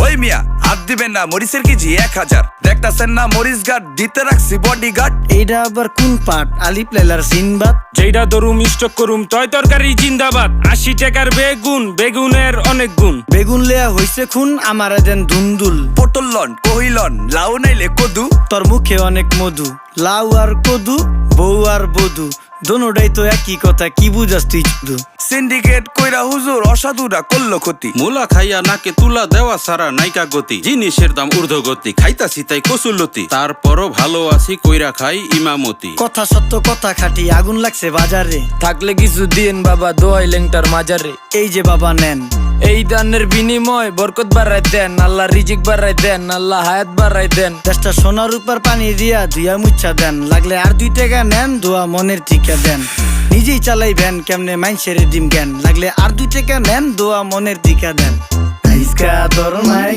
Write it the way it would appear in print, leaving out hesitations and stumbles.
ওই মিয়া হাত দিবেন না, মরিচের কেজি 1000। দেখতাছেন না মরিচ গার্ড দিতে রাখছি বডি গার্ড। এইটা আবার কোন পাট? আলিপ লাইলার সিনবাদ। যেইটা ধরুম স্টক করুম তয় তরকারি জিন্দাবাদ। 80 টাকার বেগুন, বেগুনের অনেক গুণ। বেগুন লেয়া হইছে খুন, আমারে দেন ধুন্দুল। পটল লন, কহিলন, লাউ নাইলে কদু। তোর মুখে অনেক মধু, লাউ আর কদু, বউ আর বধু, দোনোটাই তো একই কথা, কি বুঝাস তুই শুধু? সিন্ডিকেট কইরা হুজুর অসাধুরা করলো ক্ষতি। মুলা খাইয়া নাকে তুলা দেওয়া সারা নাইকা গতি। জিনিসের দাম ঊর্ধ্বগতি, খাইতাছি তাই কসুলতি। তারপরও ভালো আছি কইরা খাই ইমামতি। কথা সত্য কথা খাটি, আগুন লাগছে বাজারে। থাকলে কিছু দিন বাবা, দোয়াই লেংটার মাজারে। এই যে বাবা নেন, এই দানের বিনিময় বরকত বাড়াই দেন, আল্লাহ রিজিক বাড়াই দেন, আল্লাহ হায়াত বাড়াই দেন। দেশটা সোনার উপর পানি দিয়া ধুইয়া মুচ্ছা দেন। লাগলে আর 2 টাকা নেন, দোয়া মনের টিকা দেন। নিজেই চালাই ভ্যান, কেমনে মাইনসের দিম জ্ঞান। লাগলে আর 2 টাকা নেন, দোয়া মনের টিকা দেন। আইসকা তোর নাই